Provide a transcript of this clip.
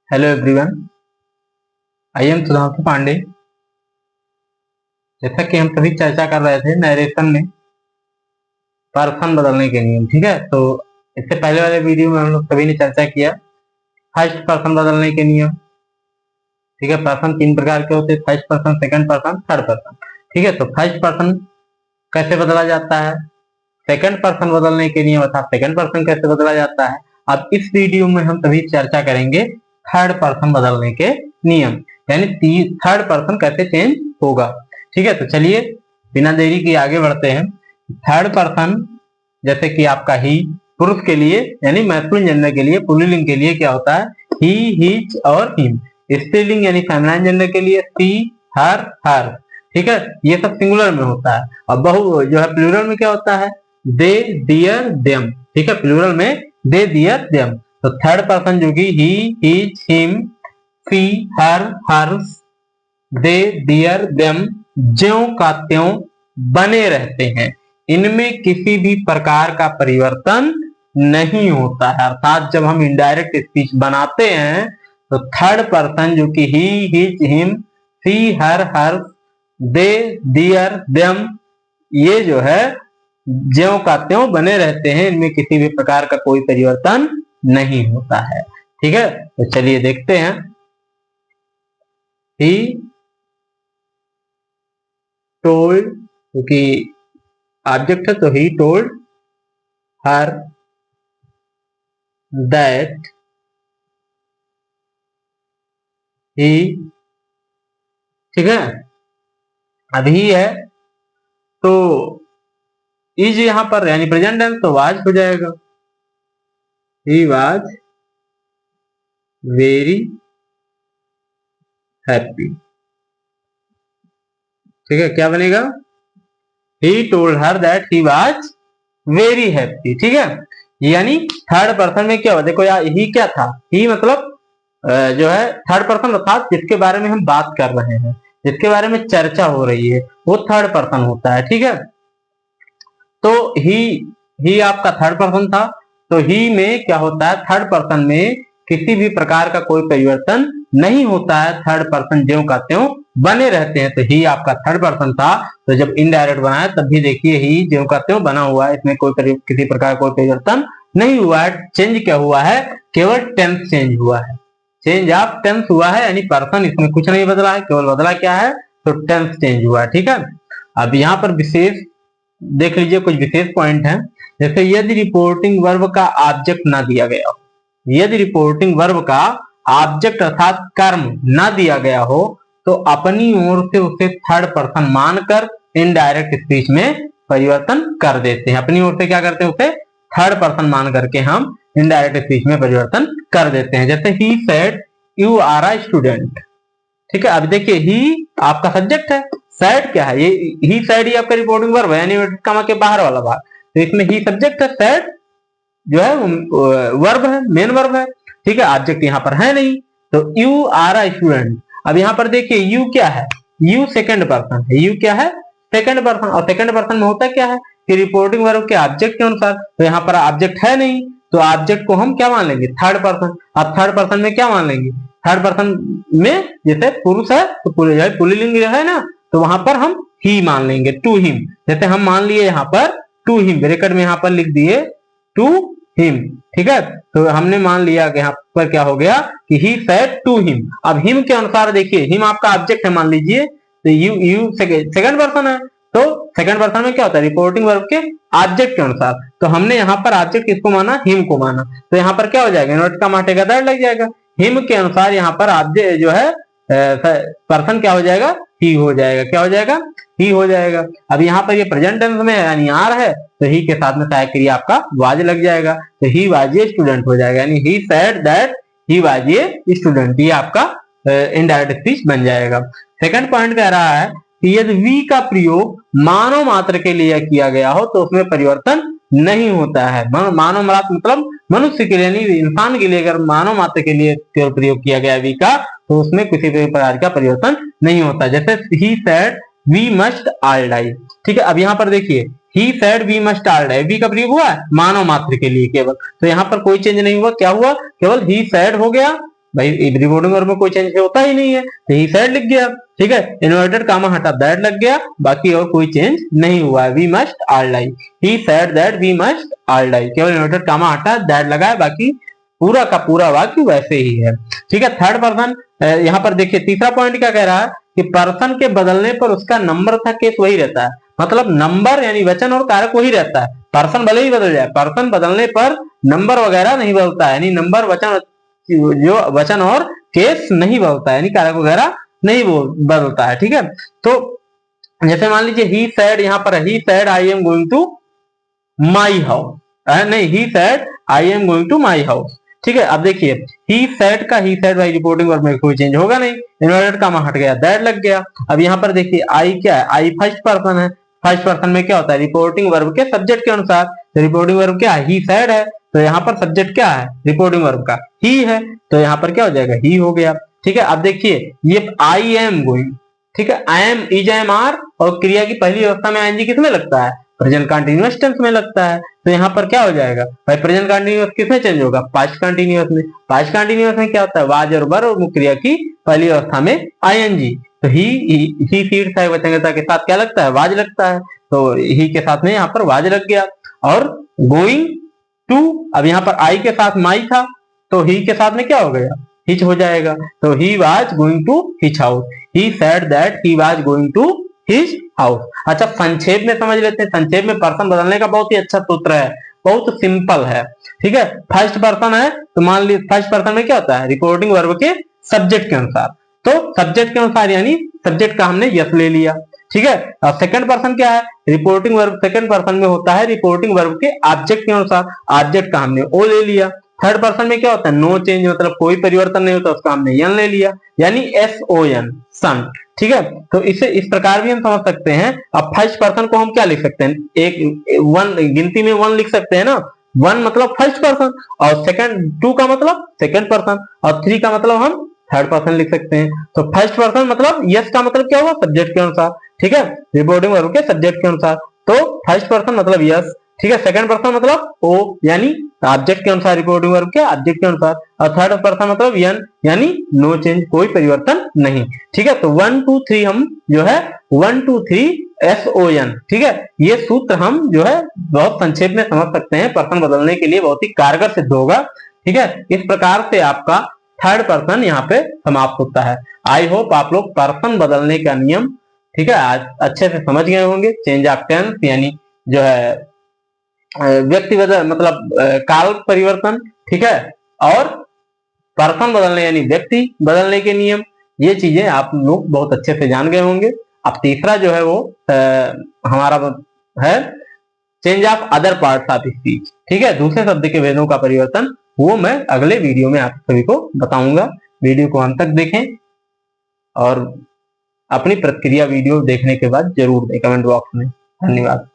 Hello everyone, I am Sudhanshu Pandey. जैसा कि हम सभी चर्चा कर रहे थे नरेशन में पर्सन बदलने के नियम, ठीक है। तो इससे पहले वाले वीडियो में हम लोग सभी ने चर्चा किया फर्स्ट पर्सन बदलने के नियम, ठीक है। पर्सन 3 प्रकार के होते हैं, first person, second person, third person, ठीक है। तो फर्स्ट पर्सन कैसे बदला जाता है, सेकंड पर्सन बदलने के नियम अर्थात सेकंड पर्सन कैसे बदला जाता है। अब इस वीडियो में हम सभी चर्चा करेंगे थर्ड पर्सन बदलने के नियम, यानी थर्ड पर्सन कैसे चेंज होगा, ठीक है। तो चलिए बिना देरी के आगे बढ़ते हैं। थर्ड पर्सन जैसे कि आपका ही पुरुष के लिए यानी मैस्कुलिन जेंडर के लिए, पुल्लिंग के लिए क्या होता है ही, हिच और हिम। स्त्रीलिंग यानी फेमिनाइन जेंडर के लिए सी, हर, हर, ठीक है। ये सब सिंगुलर में होता है। और बहु जो है प्लूरल में क्या होता है दे, दियर, देम, ठीक है। प्लूरल में दे, दियर, देम। तो थर्ड पर्सन जो कि ही, हिच, हिम, सी, हर, हर्स, दे, दियर, देम ज्यों का त्यों बने रहते हैं, इनमें किसी भी प्रकार का परिवर्तन नहीं होता है। अर्थात जब हम इनडायरेक्ट स्पीच बनाते हैं तो थर्ड पर्सन जो कि ही, हिच, हिम, सी, हर, हर्स, दे, दियर, देम ये जो है ज्यों का त्यों बने रहते हैं, इनमें किसी भी प्रकार का कोई परिवर्तन नहीं होता है, ठीक है। तो चलिए देखते हैं। ही टोल्ड, क्योंकि ऑब्जेक्ट है तो he told her that he, ठीक है। अब ही है तो इज यहां पर यानी प्रेजेंट टेंस तो वाज हो जाएगा, ही वाज वेरी हैप्पी, ठीक है। क्या बनेगा he told her that he was very happy, ठीक है। यानी थर्ड पर्सन में क्या हुआ, देखो यार ही क्या था, ही मतलब जो है थर्ड पर्सन अर्थात जिसके बारे में हम बात कर रहे हैं, जिसके बारे में चर्चा हो रही है वो थर्ड पर्सन होता है, ठीक है। तो ही आपका थर्ड पर्सन था, तो ही में क्या होता है थर्ड पर्सन में किसी भी प्रकार का कोई परिवर्तन नहीं होता है, थर्ड पर्सन ज्यों का त्यों बने रहते हैं। तो ही आपका थर्ड पर्सन था, तो जब इनडायरेक्ट बनाया तब भी देखिए ही ज्यों का त्यों बना हुआ है, इसमें कोई किसी प्रकार का कोई परिवर्तन नहीं हुआ है। चेंज क्या हुआ है, केवल टेंस चेंज हुआ है, चेंज ऑफ टेंस हुआ है, यानी पर्सन इसमें कुछ नहीं बदला है, केवल बदला क्या है तो टेंस चेंज हुआ है, ठीक है। अब यहाँ पर विशेष देख लीजिए, कुछ विशेष पॉइंट है। जैसे यदि रिपोर्टिंग वर्ब का ऑब्जेक्ट ना दिया गया हो, यदि रिपोर्टिंग वर्ब का ऑब्जेक्ट अर्थात कर्म ना दिया गया हो तो अपनी ओर से उसे थर्ड पर्सन मानकर इनडायरेक्ट स्पीच में परिवर्तन कर देते हैं। अपनी ओर से क्या करते हैं, उसे थर्ड पर्सन मान करके हम इनडायरेक्ट स्पीच में परिवर्तन कर देते हैं। जैसे he said you are a student, ठीक है। अब देखिए ही आपका सब्जेक्ट है, सैड क्या है, ये ही सैड ही आपका रिपोर्टिंग वर्ब है, यानी कमा के बाहर वाला भाग, तो इसमें ही सब्जेक्ट है, सैड जो है वर्ब है, मेन वर्ब है, ठीक है। ऑब्जेक्ट यहाँ पर है नहीं, तो यू आर अ स्टूडेंट। अब यहाँ पर देखिए यू क्या है, यू सेकंड पर्सन है, यू क्या है सेकंड पर्सन, और सेकंड पर्सन में होता क्या है कि रिपोर्टिंग वर्ब के ऑब्जेक्ट के अनुसार, तो यहाँ पर ऑब्जेक्ट है नहीं तो ऑब्जेक्ट को हम क्या मान लेंगे थर्ड पर्सन। अब थर्ड पर्सन में क्या मान लेंगे, थर्ड पर्सन में जैसे पुरुष है तो पुल्लिंग है ना, तो वहां पर हम ही मान लेंगे, टू हिम। जैसे हम मान लिए यहाँ पर टू हिम, ब्रैकेट में यहाँ पर लिख दिए टू हिम, ठीक है। तो हमने मान लिया कि यहाँ पर क्या हो गया कि ही सेड टू हिम। अब हिम के अनुसार देखिए हिम आपका ऑब्जेक्ट है मान लीजिए, तो यू सेकंड पर्सन है, तो सेकंड पर्सन में क्या होता है रिपोर्टिंग वर्ब के ऑब्जेक्ट के अनुसार, तो हमने यहाँ पर ऑब्जेक्ट किसको माना हिम को माना, तो यहाँ पर क्या हो जाएगा इन्वर्ट का माटेगा दैट लग जाएगा। हिम के अनुसार यहाँ पर ऑब्जेक्ट जो है पर्सन क्या हो जाएगा ही हो जाएगा, क्या हो जाएगा ही हो जाएगा। अब यहाँ पर ये प्रेजेंट टेंस में यानी आर है तो ही के साथ में सहायक क्रिया आपका वाज लग जाएगा, तो ही वाज ए स्टूडेंट हो जाएगा, यानी ही said that he was a student, ये आपका इनडायरेक्ट स्पीच बन जाएगा। सेकंड पॉइंट कह रहा है कि यदि वी का प्रयोग मानव मात्र के लिए किया गया हो तो उसमें परिवर्तन नहीं होता है। मानव मात्र मतलब मनुष्य के लिए नहीं, इंसान के लिए अगर मानव मात्र के लिए केवल प्रयोग किया गया वी का तो उसमें किसी भी प्रकार का परिवर्तन नहीं होता। जैसे he said we must all die, ठीक है। अब यहाँ पर देखिए he said we must all die, we का प्रयोग हुआ है मानव मात्र के लिए केवल, तो यहाँ पर कोई चेंज नहीं हुआ, क्या हुआ, केवल ही सेड हो गया, भाई रिपोर्टिंग वर्ब में कोई चेंज होता ही नहीं है, तो ही सेड लिख गया, ठीक है, इन्वर्टेड कामा हटा दैट लग गया, बाकी और कोई चेंज नहीं हुआ है, we must all die, he said that we must all die, केवल इन्वर्टेड कामा हटा दैट लगा है, बाकी पूरा का पूरा वाक्य वैसे ही है, ठीक है। थर्ड पर्सन, यहाँ पर देखिए तीसरा पॉइंट क्या कह रहा है कि पर्सन के बदलने पर उसका नंबर था केस वही रहता है, मतलब नंबर यानी वचन और कारक वही रहता है, पर्सन भले ही बदल जाए, पर्सन बदलने पर नंबर वगैरह नहीं बदलता है, यानी नंबर वचन जो वचन और केस नहीं बदलता है, यानी कारक वगैरह नहीं बदलता है, ठीक है। तो जैसे मान लीजिए ही सेड, यहाँ पर he said I am going to my house, नहीं he said I am going to my house, ठीक है। अब देखिए ही सेड का ही सेड भाई रिपोर्टिंग वर्ब में कोई चेंज होगा नहीं, इन्वर्टेड कामा हट गया, दैट लग गया। अब यहाँ पर देखिए आई क्या है, आई फर्स्ट पर्सन है, फर्स्ट पर्सन में क्या होता है, रिपोर्टिंग वर्ब के सब्जेक्ट के अनुसार, तो रिपोर्टिंग वर्ब क्या है, ही सेड है, तो यहाँ पर सब्जेक्ट क्या है रिपोर्टिंग वर्ब का, ही है, तो यहाँ पर क्या हो जाएगा, ही हो गया, ठीक है। अब देखिए ये आई एम गोइंग, ठीक है, I am, is, am, are, और क्रिया की पहली अवस्था में आईएनजी किसमें लगता है, प्रेजेंट कंटीन्यूअस टेंस में लगता है, तो यहाँ पर क्या हो जाएगा भाई, प्रेजेंट कंटीन्यूअस किसमें चेंज होगा, पास्ट कंटीन्यूअस में, पास्ट कंटीन्यूअस में क्या होता है, वाज और वर और मुख्य क्रिया की पहली अवस्था में आईएनजी, तो ही सीड सहायक वचनकर्ता के साथ क्या लगता है, वाज लगता है, तो ही के साथ में यहाँ पर वाज लग गया, और गोइंग टू, अब यहाँ पर आई के साथ माई था, तो ही के साथ में क्या हो गया, हिच हो जाएगा, तो he was going to his house, he said that he was going to his house. अच्छा संक्षेप में समझ लेते हैं, संक्षेप में पर्सन बदलने का बहुत ही अच्छा सूत्र है, बहुत सिंपल है, ठीक है। फर्स्ट पर्सन है तो मान लीजिए फर्स्ट पर्सन में क्या होता है, रिपोर्टिंग वर्ब के सब्जेक्ट के अनुसार, तो सब्जेक्ट के अनुसार यानी सब्जेक्ट का हमने यस ले लिया, ठीक है। अब सेकंड पर्सन क्या है, रिपोर्टिंग वर्ब सेकंड पर्सन में होता है रिपोर्टिंग वर्ब के ऑब्जेक्ट के अनुसार, ऑब्जेक्ट का हमने ओ ले लिया। थर्ड पर्सन में क्या होता है, नो चेंज, मतलब कोई परिवर्तन नहीं होता, उसका हमने यन ले लिया, यानी एस ओ एन, सन, ठीक है। तो इसे इस प्रकार भी हम समझ सकते हैं। अब फर्स्ट पर्सन को हम क्या लिख सकते हैं, एक वन, गिनती में वन लिख सकते हैं ना, वन मतलब फर्स्ट पर्सन, और सेकंड, टू का मतलब सेकंड पर्सन, और थ्री का मतलब हम थर्ड पर्सन लिख सकते हैं। तो फर्स्ट पर्सन मतलब यस का मतलब क्या हुआ, सब्जेक्ट के अनुसार, ठीक है, रिपोर्टिंग वर्ब के सब्जेक्ट के अनुसार, तो फर्स्ट पर्सन मतलब यस, ठीक है, सेकंड पर्सन मतलब ओ यानी ऑब्जेक्ट के अनुसार, रिपोर्टिंग वर्ब के ऑब्जेक्ट के अनुसार, और थर्ड पर्सन मतलब यन यानी नो चेंज, कोई परिवर्तन नहीं, ठीक है। तो 1 2 3 हम जो है 1 2 3 SON, ठीक है, ये सूत्र हम जो है बहुत संक्षेप में समझ सकते हैं, पर्सन बदलने के लिए बहुत ही कारगर सिद्ध होगा, ठीक है। इस प्रकार से आपका थर्ड पर्सन यहाँ पे समाप्त होता है। आई होप आप लोग पर्सन बदलने का नियम, ठीक है, आज अच्छे से समझ गए होंगे। चेंज ऑफ टेंस यानी जो है व्यक्ति बदल मतलब काल परिवर्तन, ठीक है, और पर्सन बदलने यानी व्यक्ति बदलने के नियम, ये चीजें आप लोग बहुत अच्छे से जान गए होंगे। अब तीसरा जो है वो हमारा है change of other parts of speech, ठीक है, दूसरे शब्द के भेदों का परिवर्तन, वो मैं अगले वीडियो में आप सभी को बताऊंगा। वीडियो को अंत तक देखें और अपनी प्रतिक्रिया वीडियो देखने के बाद जरूर दें कमेंट बॉक्स में। धन्यवाद।